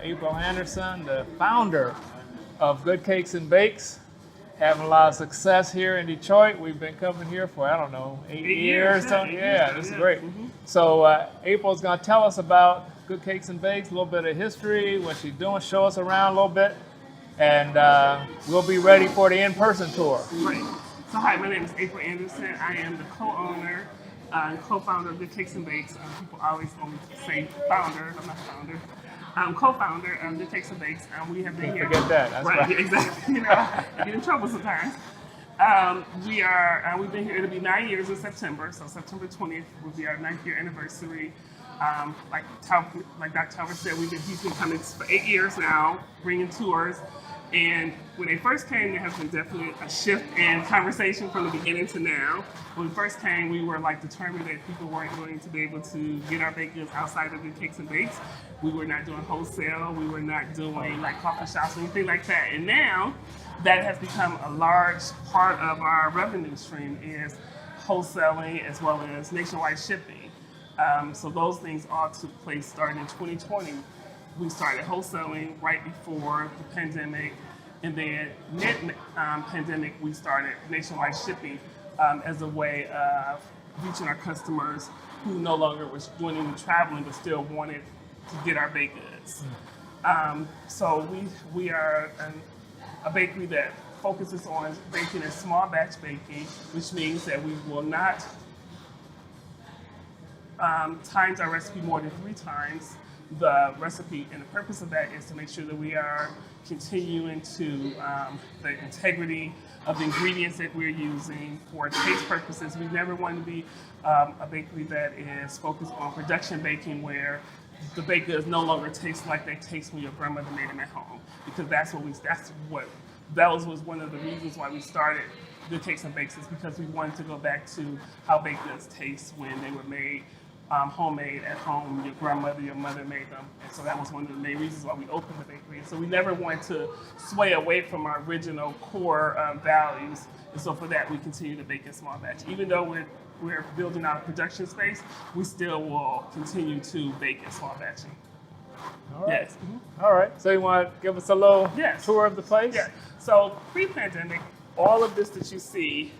April Anderson, the founder of Good Cakes and Bakes. Having a lot of success here in Detroit. We've been coming here for, I don't know, 8 years. So, yeah, this is great. Mm-hmm. So April's going to tell us about Good Cakes and Bakes, a little bit of history, what she's doing, show us around a little bit, and we'll be ready for the in-person tour. Right. So hi, my name is April Anderson. I am the co-owner and co-founder of Good Cakes and Bakes. People always want me to say founder. I'm not founder. I'm co-founder of Good Cakes and Bakes. We have been here. Forget that. That's right. Exactly. I get in trouble sometimes. We've been here. It'll be 9 years in September. So September 20th will be our 9th year anniversary. Like Dr. Talbot said, he's been coming for 8 years now, bringing tours. And when they first came, there has been definitely a shift in conversation from the beginning to now. When we first came, we were determined that people weren't going to be able to get our baked goods outside of Good Cakes and Bakes. We were not doing wholesale. We were not doing coffee shops or anything like that. And now that has become a large part of our revenue stream is wholesaling as well as nationwide shipping. So those things all took place starting in 2020. We started wholesaling right before the pandemic, and then mid-pandemic, we started nationwide shipping as a way of reaching our customers who no longer was doing any traveling but still wanted to get our baked goods. So we are a bakery that focuses on baking in small batch baking, which means that we will not times our recipe more than 3 times the recipe, and the purpose of that is to make sure that we are continuing to the integrity of the ingredients that we're using for taste purposes. We never want to be a bakery that is focused on production baking where the baked goods no longer taste like they taste when your grandmother made them at home, because that was one of the reasons why we started Good Cakes and Bakes, is because we wanted to go back to how baked goods taste when they were made homemade at home. Your grandmother, your mother made them, and so that was one of the main reasons why we opened the bakery. And so we never wanted to sway away from our original core values, and so for that we continue to bake in small batch. Even though we're building out a production space, we still will continue to bake in small batching. All right. Yes. Mm-hmm. All right. So you want to give us a little tour of the place? Yeah. So pre-pandemic, all of this that you see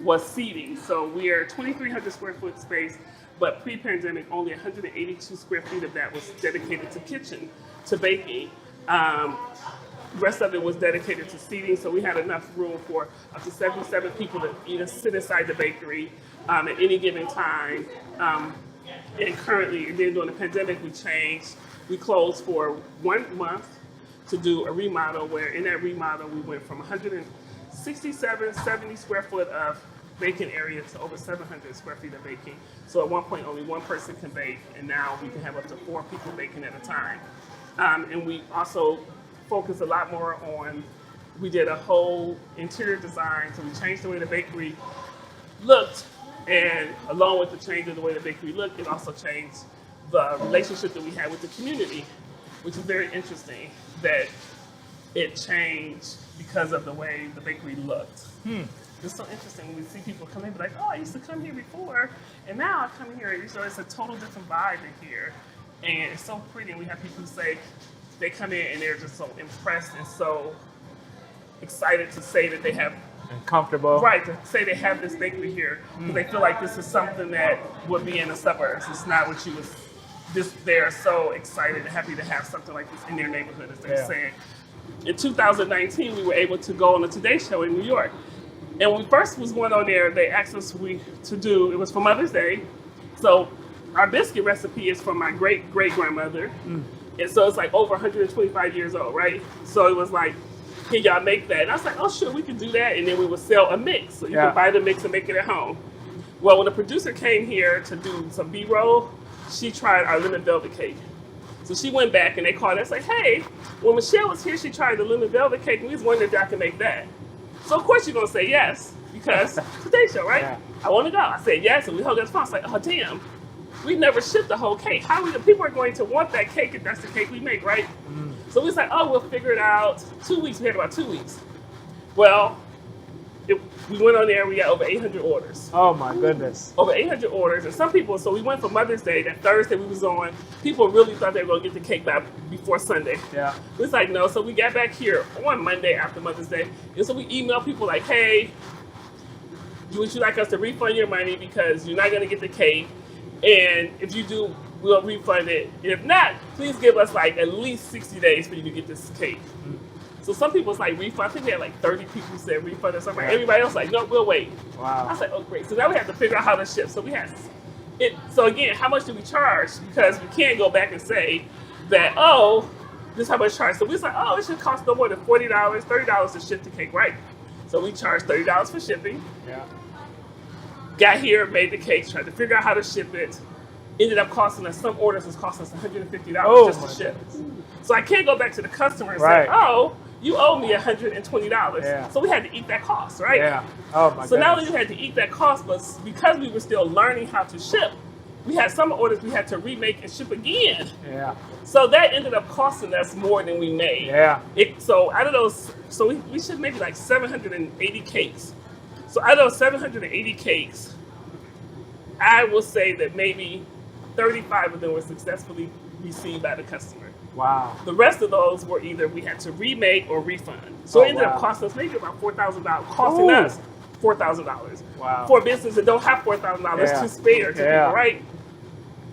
was seating. So we are 2,300 square foot space. But pre-pandemic, only 182 square feet of that was dedicated to kitchen, to baking. The rest of it was dedicated to seating, so we had enough room for up to 77 people to either sit inside the bakery at any given time. And currently, and then during the pandemic, we changed. We closed for 1 month to do a remodel, where in that remodel, we went from 70 square foot of baking area to over 700 square feet of baking. So at one point, only one person can bake, and now we can have up to 4 people baking at a time. And we also focus a lot more on, we did a whole interior design, so we changed the way the bakery looked, and along with the change of the way the bakery looked, it also changed the relationship that we had with the community, which is very interesting, that it changed because of the way the bakery looked. It's so interesting when we see people come in, be like, oh, I used to come here before, and now I come here, so it's a total different vibe in here. And it's so pretty, and we have people who say they come in and they're just so impressed and so excited to say that they have, and comfortable. Right, to say they have this bakery here, because they feel like this is something that would be in the suburbs. It's not what you was, they're so excited and happy to have something like this in their neighborhood, as they're saying. In 2019, we were able to go on the Today Show in New York. And when we first was going on there, they asked us to do, it was for Mother's Day. So our biscuit recipe is from my great-great-grandmother. And so it's like over 125 years old, right? So it was like, can y'all make that? And I was like, oh, sure, we can do that. And then we would sell a mix. So you can buy the mix and make it at home. Well, when the producer came here to do some B-roll, she tried our lemon velvet cake. So she went back and they called us like, hey, when Michelle was here, she tried the lemon velvet cake, and we was wondering if I could make that. So of course you're gonna say yes, because Today Show, right? Yeah. I want to go. I said yes, and we held that phone. I was like, oh damn, we never shipped the whole cake. How the people are going to want that cake if that's the cake we make, right? So we was like, oh, we'll figure it out. 2 weeks. We had about 2 weeks. Well, we went on there, we got over 800 orders. Oh my goodness. Over 800 orders, and some people, so we went for Mother's Day, that Thursday we was on, people really thought they were going to get the cake back before Sunday. Yeah. It was like, no, so we got back here on Monday after Mother's Day, and so we emailed people like, hey, would you like us to refund your money because you're not going to get the cake, and if you do, we'll refund it. And if not, please give us like at least 60 days for you to get this cake. So some people was like refund. I think we had like 30 people who said refund or something. Yeah. Everybody else like, no, we'll wait. Wow. I was like, oh great. So now we have to figure out how to ship. So we had it. So again, how much do we charge? Because we can't go back and say that, oh, this is how much charge. So we was like, oh, it should cost no more than $40, $30 to ship the cake, right? So we charged $30 for shipping. Yeah. Got here, made the cakes, tried to figure out how to ship it. Ended up costing us, some orders was costing us $150 just to ship. So I can't go back to the customer and say, oh, you owe me $120. Yeah. So we had to eat that cost, right? Yeah. Oh my goodness. So not only we had to eat that cost, but because we were still learning how to ship, we had some orders we had to remake and ship again. Yeah. So that ended up costing us more than we made. Yeah. So out of those, so we should maybe like 780 cakes. So out of those 780 cakes, I will say that maybe 35 of them were successfully received by the customer. Wow. The rest of those were either we had to remake or refund. So it ended up costing us maybe about $4,000, costing us $4,000. Wow. For a business that don't have $4,000 to spare to people, right?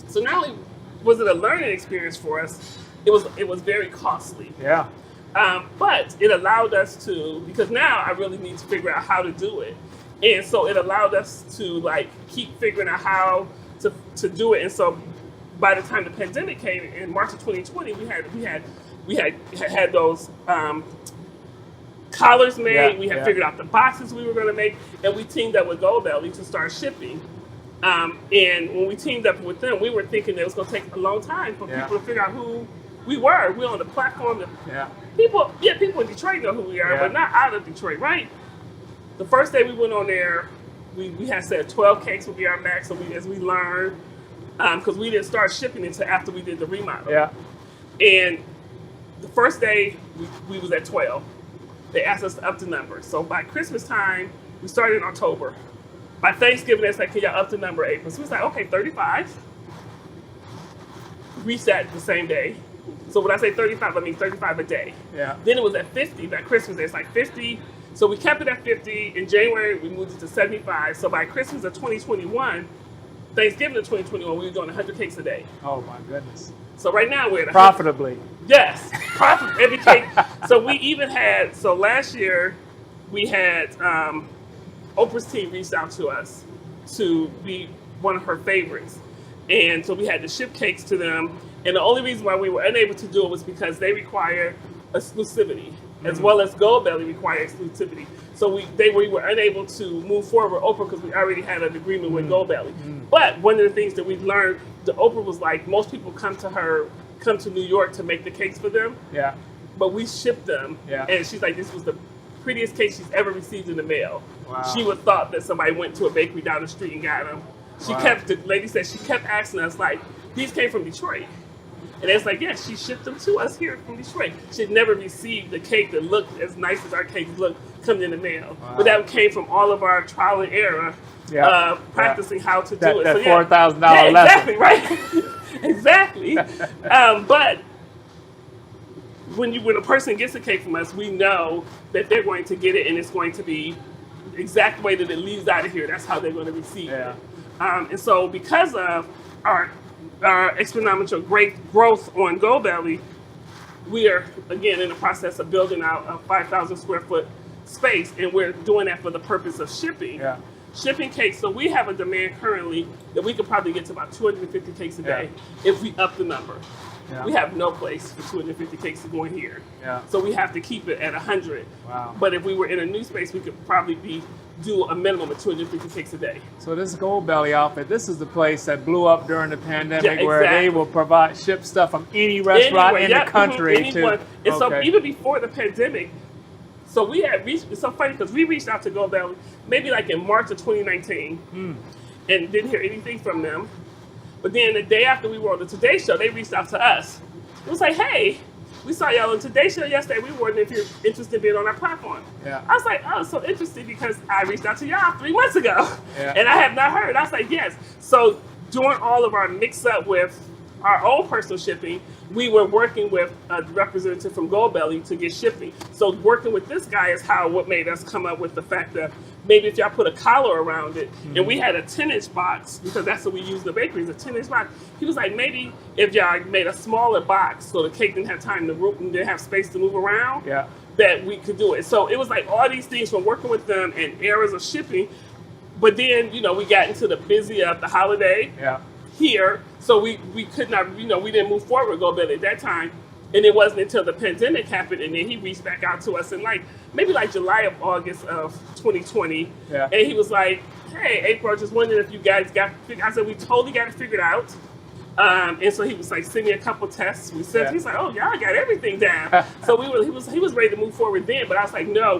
So not only was it a learning experience for us, it was very costly. Yeah. But it allowed us to, because now I really need to figure out how to do it. And so it allowed us to like keep figuring out how to do it. And so by the time the pandemic came in March of 2020, we had those collars made. Yeah, we had figured out the boxes we were going to make, and we teamed up with Goldbelly to start shipping. And when we teamed up with them, we were thinking that it was going to take a long time for people to figure out who we were. We were on the platform that people in Detroit know who we are, but not out of Detroit, right? The first day we went on there, we had said 12 cakes would be our max, so as we learned, because we didn't start shipping until after we did the remodel. Yeah. And the first day, we was at 12. They asked us to up the number. So by Christmas time, we started in October. By Thanksgiving, they said, can y'all up the number April? So we was like, okay, 35. Reached that the same day. So when I say 35, I mean 35 a day. Yeah. Then it was at 50. By Christmas, it's like 50. So we kept it at 50. In January, we moved it to 75. So by Christmas of 2021, Thanksgiving of 2021, we were doing 100 cakes a day. Oh my goodness. So right now we're at profitably. Yes, profit every cake. So we even had, so last year we had Oprah's team reached out to us to be one of her favorites. And so we had to ship cakes to them. And the only reason why we were unable to do it was because they require exclusivity, as well as Goldbelly require exclusivity. So we were unable to move forward with Oprah because we already had an agreement with Goldbelly. But one of the things that we learned, the Oprah was like, most people come to New York to make the cakes for them. Yeah. But we ship them. Yeah. And she's like, this was the prettiest cake she's ever received in the mail. Wow. She would thought that somebody went to a bakery down the street and got them. The lady said she kept asking us, like, these came from Detroit. And it's like, yeah, she shipped them to us here from Detroit. She'd never received a cake that looked as nice as our cakes look coming in the mail. Wow. But that came from all of our trial and error, practicing how to do it. That $4,000 lesson. Exactly, right? Exactly. But when a person gets a cake from us, we know that they're going to get it and it's going to be the exact way that it leaves out of here. That's how they're going to receive it. And so because of our exponential great growth on Goldbelly, we are again in the process of building out a 5,000 square foot space, and we're doing that for the purpose of shipping. Yeah. Shipping cakes, so we have a demand currently that we could probably get to about 250 cakes a day if we up the number. Yeah. We have no place for 250 cakes to go in here. Yeah. So we have to keep it at 100. Wow. But if we were in a new space, we could probably do a minimum of 250 cakes a day. So this Goldbelly outfit, this is the place that blew up during the pandemic, where they will ship stuff from any restaurant in the country to. And so even before the pandemic, so we had reached, it's so funny because we reached out to Goldbelly maybe like in March of 2019 and didn't hear anything from them. But then the day after we were on the Today Show, they reached out to us. It was like, hey, we saw y'all on Today's Show yesterday. We wondered if you're interested in being on our platform. Yeah. I was like, oh, so interesting because I reached out to y'all 3 months ago, Yeah. and I have not heard. I was like, yes. So during all of our mix-up with our own personal shipping, we were working with a representative from Goldbelly to get shipping. So working with this guy is what made us come up with the fact that maybe if y'all put a collar around it, and we had a 10-inch box, because that's what we use in the bakery, is a 10-inch box. He was like, maybe if y'all made a smaller box so the cake didn't have time to move and didn't have space to move around, Yeah. that we could do it. So it was like all these things from working with them and errors of shipping. But then, we got into the busy of the holiday. Yeah. Here, so we could not, we didn't move forward with GoBelly at that time, and it wasn't until the pandemic happened, and then he reached back out to us in maybe July of August of 2020, Yeah. and he was like, "Hey, April, just wondering if you guys got." I said, "We totally got it figured out," and so he was like, "Send me a couple tests." We said, Yeah. "He's like, oh, y'all got everything down." So he was ready to move forward then, but I was like, "No,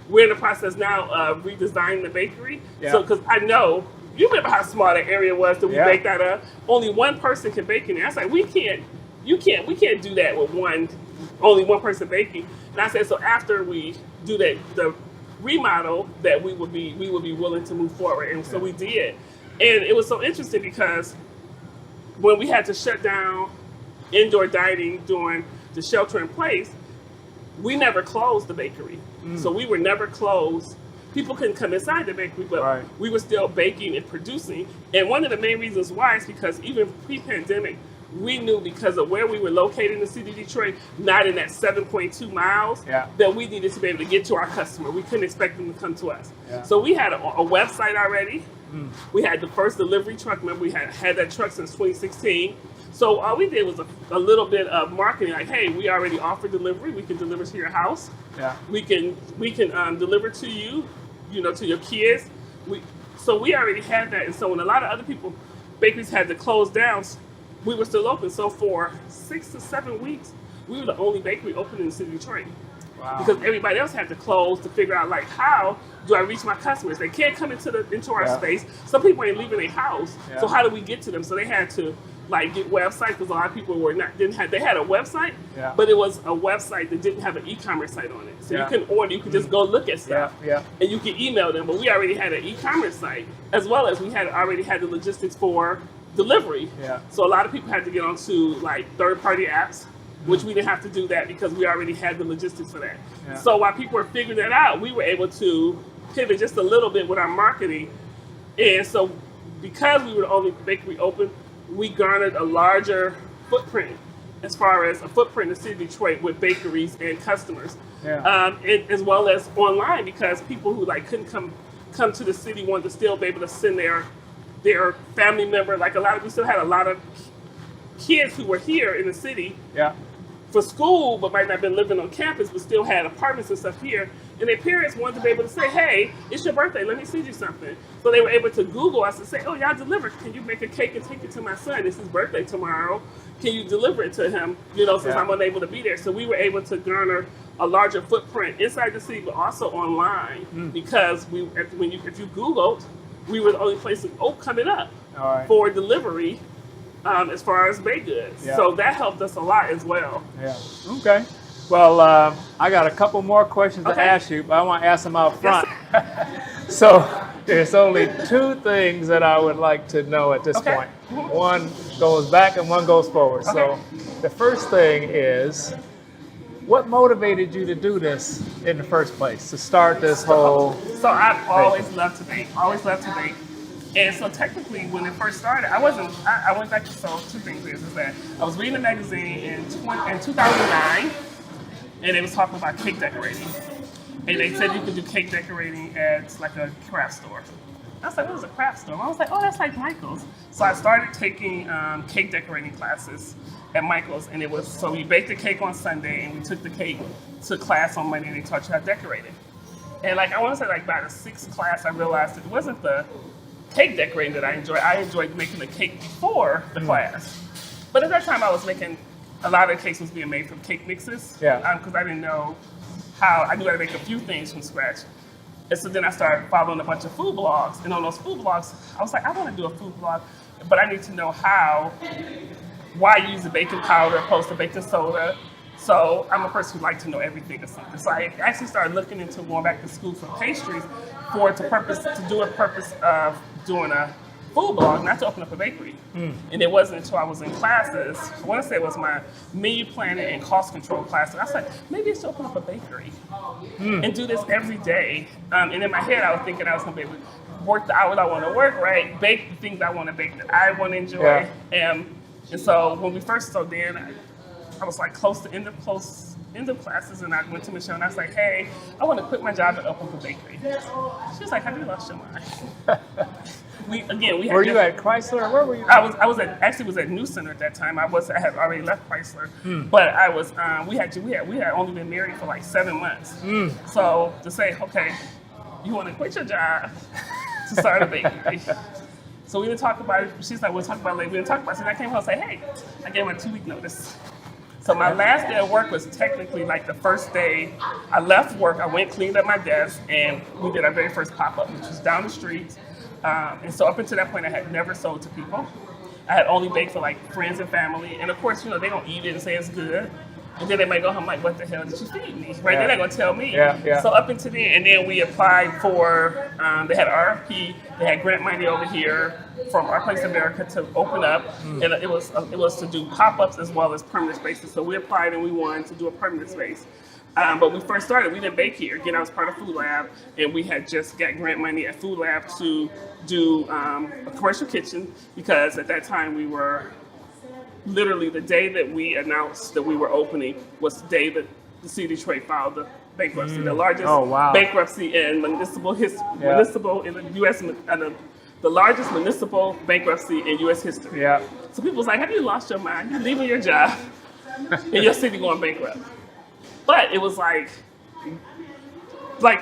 we're in the process now of redesigning the bakery." Yeah. So because I know. You remember how small the area was that we Yeah. baked that up? Only one person can bake in there. I was like, we can't do that with only one person baking. And I said, so after we do that, the remodel, that we would be willing to move forward. And so we did. And it was so interesting because when we had to shut down indoor dining during the shelter in place, we never closed the bakery. So we were never closed. People couldn't come inside the bakery, but Right. we were still baking and producing. And one of the main reasons why is because even pre-pandemic, we knew because of where we were located in the city of Detroit, not in that 7.2 miles, Yeah. that we needed to be able to get to our customer. We couldn't expect them to come to us. Yeah. So we had a website already. We had the first delivery truck. Remember, we had that truck since 2016. So all we did was a little bit of marketing, like, hey, we already offer delivery. We can deliver to your house. Yeah. We can deliver to you, to your kids. So we already had that, and so when a lot of other bakeries had to close down, we were still open. So for 6 to 7 weeks, we were the only bakery open in the city of Detroit. Wow. Because everybody else had to close to figure out how do I reach my customers? They can't come into our Yeah. space. Some people ain't leaving their house, Yeah. so how do we get to them? So they had to get websites, because a lot of people they had a website, Yeah. but it was a website that didn't have an e-commerce site on it. So Yeah. you can order, you could just go look at stuff, Yeah. and you can email them. But we already had an e-commerce site, as well as we already had the logistics for delivery. Yeah. So a lot of people had to get onto third-party apps, which we didn't have to do that because we already had the logistics for that. Yeah. So while people were figuring that out, we were able to pivot just a little bit with our marketing. And so because we were the only bakery open, we garnered a larger footprint as far as a footprint in the city of Detroit with bakeries and customers. Yeah. And as well as online, because people who couldn't come to the city wanted to still be able to send their family member. We still had a lot of kids who were here in the city Yeah. for school, but might not have been living on campus, but still had apartments and stuff here. And their parents wanted to be able to say, hey, it's your birthday, let me send you something. So they were able to Google us and say, oh, y'all deliver. Can you make a cake and take it to my son? It's his birthday tomorrow. Can you deliver it to him, since Yeah. I'm unable to be there? So we were able to garner a larger footprint inside the city, but also online, because if you Googled, we were the only place coming up All right. for delivery as far as baked goods. Yeah. So that helped us a lot as well. Yeah. Okay. Well, I got a couple more questions to Okay. ask you, but I want to ask them out Yes, front. So there's only two things that I would like to know at this Okay. point. One goes back and one goes forward. So Okay. the first thing is, what motivated you to do this in the first place, to start this whole? So I've always loved to bake, And so technically, when it first started, I went back to, so two things is that I was reading a magazine in 2009, and it was talking about cake decorating. And they said you could do cake decorating at a craft store. I was like, what is a craft store? I was like, oh, that's like Michael's. So I started taking cake decorating classes at Michael's, and so we baked the cake on Sunday, and we took the cake to class on Monday, and they taught you how to decorate it. And I want to say by the sixth class, I realized it wasn't the cake decorating that I enjoyed. I enjoyed making the cake before the class. But at that time, I was making, a lot of the cakes was being made from cake mixes. Yeah. Because I didn't know I knew how to make a few things from scratch. And so then I started following a bunch of food blogs. And on those food blogs, I was like, I want to do a food blog, but I need to know why you use the baking powder opposed to baking soda. So I'm a person who likes to know everything or something. So I actually started looking into going back to school for pastries to do a purpose of doing a food blog, not to open up a bakery. And it wasn't until I was in classes, I want to say it was my menu planning and cost control class, and I was like, maybe I should open up a bakery and do this every day. And in my head, I was thinking I was going to be able to work the hours I want to work, right? Bake the things I want to bake that I want to enjoy. Yeah. And so when we first started, then I was like close to end of classes, and I went to Michelle and I was like, hey, I want to quit my job and open a bakery. She was like, have you lost your mind? We had. Were you at Chrysler? Or where were you? I was at New Center at that time. I had already left Chrysler, but I was. We had only been married for like 7 months. So to say, okay, you want to quit your job to start a bakery. So we didn't talk about it. She's like, we'll talk about it later. We didn't talk about it. So I came home and said, hey, I gave her a 2-week notice. So my last day of work was technically like the first day I left work. I went, cleaned up my desk, and we did our very first pop-up, which was down the street. And so up until that point, I had never sold to people. I had only baked for like friends and family. And of course, they don't eat it and say it's good. And then they might go home like, what the hell did you feed me? Right? They're not going to tell me. Yeah. So up until then, and then we applied for, they had RFP, they had grant money over here from Our Place America to open up. And it was to do pop-ups as well as permanent spaces. So we applied and we won to do a permanent space. But when we first started, we didn't bake here. Again, I was part of Food Lab, and we had just got grant money at Food Lab to do a commercial kitchen, because at that time we were literally, the day that we announced that we were opening was the day that the city of Detroit filed the bankruptcy, the largest bankruptcy in municipal history, municipal in the U.S. The largest municipal bankruptcy in U.S. history. Yeah. So people was like, have you lost your mind? You're leaving your job, and your city going bankrupt. But it was like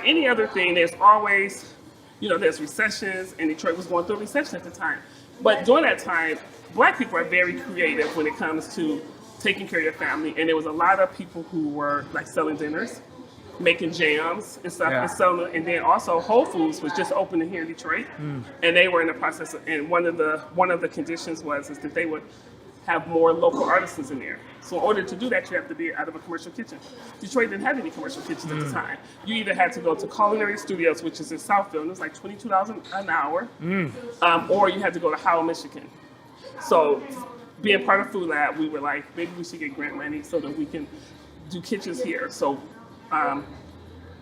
any other thing, there's always, there's recessions, and Detroit was going through a recession at the time. But during that time, Black people are very creative when it comes to taking care of your family. And there was a lot of people who were like selling dinners, making jams and stuff, and selling them. And then also Whole Foods was just opening here in Detroit. And they were in the process and one of the conditions is that they would have more local artisans in there. So in order to do that, you have to be out of a commercial kitchen. Detroit didn't have any commercial kitchens at the time. You either had to go to Culinary Studios, which is in Southfield, and it was like $22 an hour, or you had to go to Howell, Michigan. So being part of Food Lab, we were like, maybe we should get grant money so that we can do kitchens here. So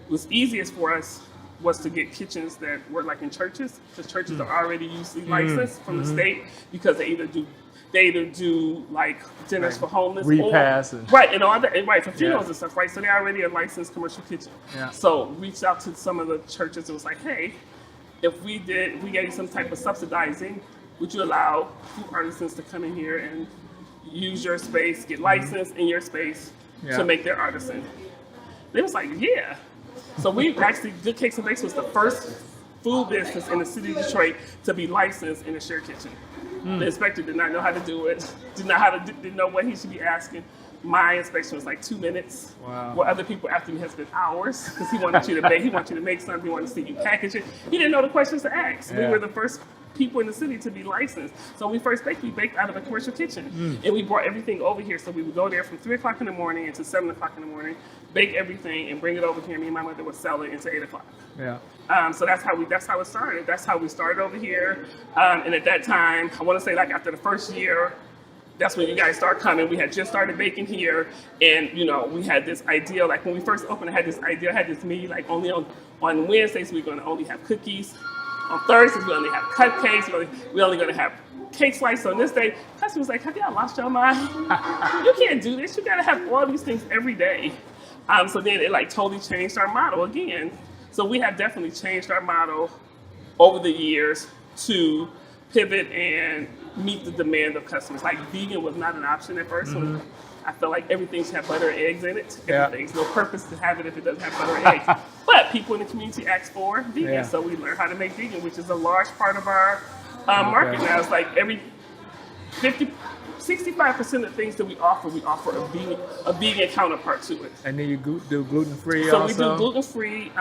what's easiest for us was to get kitchens that were like in churches, because churches are already usually licensed from the state, because they either do like dinners for homeless, repasts, for funerals and stuff, right? So they already a licensed commercial kitchen. Yeah. So reached out to some of the churches and was like, hey, if we gave you some type of subsidizing, would you allow food artisans to come in here and use your space, get licensed in your space to make their artisan? They was like, yeah. So we actually, Good Cakes and Bakes was the first food business in the city of Detroit to be licensed in a shared kitchen. The inspector did not know how to do it, didn't know what he should be asking. My inspection was like 2 minutes. Wow. Where other people after me has been hours, because he wanted you to bake, he wanted you to make something, he wanted to see you package it. He didn't know the questions to ask. We were the first people in the city to be licensed. So when we first baked, we baked out of a commercial kitchen. And we brought everything over here. So we would go there from 3 o'clock in the morning until 7 o'clock in the morning, bake everything and bring it over here. Me and my mother would sell it until 8 o'clock. Yeah. So that's how it started. That's how we started over here. And at that time, I want to say like after the first year, that's when you guys start coming. We had just started baking here, and we had this idea. Like when we first opened, I had this menu. Like only on Wednesdays we're going to only have cookies. On Thursdays we only have cupcakes. We're only going to have cake slices on this day. Customers like, have y'all lost your mind? You can't do this. You got to have all these things every day. So then it like totally changed our model again. So we have definitely changed our model over the years to pivot and meet the demand of customers. Like vegan was not an option at first. So I felt like everything should have butter and eggs in it. There's no purpose to have it if it doesn't have butter and eggs. But people in the community asked for vegan, so we learned how to make vegan, which is a large part of our market now. It's like 65% of the things that we offer a vegan counterpart to it. And then you do gluten-free so also? So we do gluten-free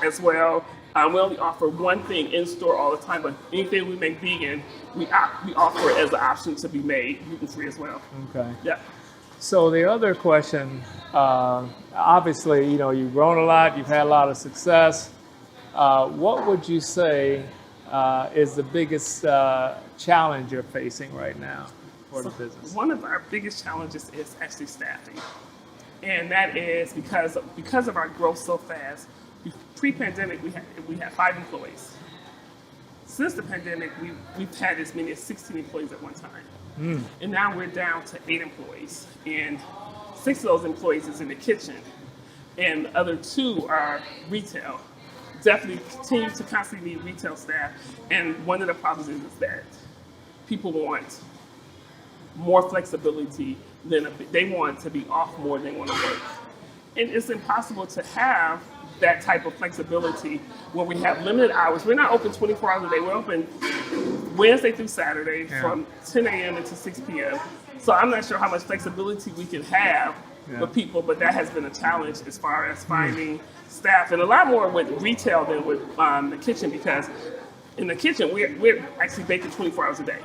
as well. We only offer one thing in store all the time, but anything we make vegan, we offer it as an option to be made gluten-free as well. Okay. Yeah. So the other question, obviously, you've grown a lot, you've had a lot of success. What would you say is the biggest challenge you're facing right now for the business? One of our biggest challenges is actually staffing. And that is because of our growth so fast. Pre-pandemic, we had 5 employees. Since the pandemic, we've had as many as 16 employees at one time. And now we're down to 8 employees. And 6 of those employees is in the kitchen. And the other 2 are retail. Definitely continue to constantly need retail staff. And one of the problems is that people want more flexibility they want to be off more than they want to work. And it's impossible to have that type of flexibility when we have limited hours. We're not open 24 hours a day. We're open Wednesday through Saturday from 10 a.m. until 6 p.m. So I'm not sure how much flexibility we can have with people, but that has been a challenge as far as finding staff, and a lot more with retail than with the kitchen, because in the kitchen we're actually baking 24 hours a day.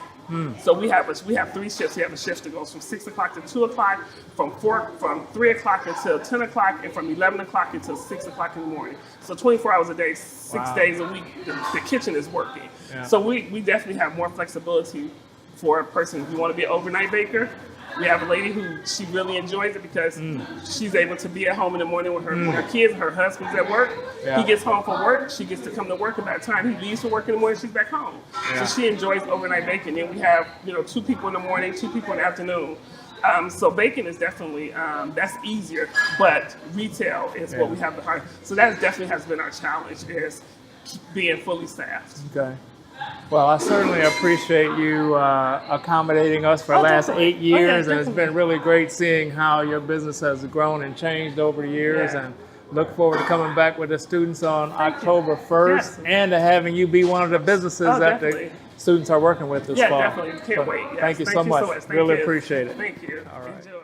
So we have 3 shifts. We have a shift that goes from 6 o'clock to 2 o'clock, from 3 o'clock until 10 o'clock, and from 11 o'clock until 6 o'clock in the morning. So 24 hours a day, 6 days a week, the kitchen is working. So we definitely have more flexibility for a person. If you want to be an overnight baker, we have a lady who she really enjoys it because she's able to be at home in the morning with her kids. Her husband's at work. He gets home from work. She gets to come to work, and by the time he leaves for work in the morning, she's back home. So she enjoys overnight baking. Then we have 2 people in the morning, 2 people in the afternoon. So baking is definitely that's easier, but retail is what we have the hard. So that definitely has been our challenge, is being fully staffed. Okay. Well, I certainly appreciate you accommodating us for the last 8 years, and it's been really great seeing how your business has grown and changed over the years, and look forward to coming back with the students on October 1st and to having you be one of the businesses that the students are working with this fall. Yeah, definitely. Can't wait. Yes. Thank you so much. Thank Really you. appreciate it. Thank you. All right. Enjoy.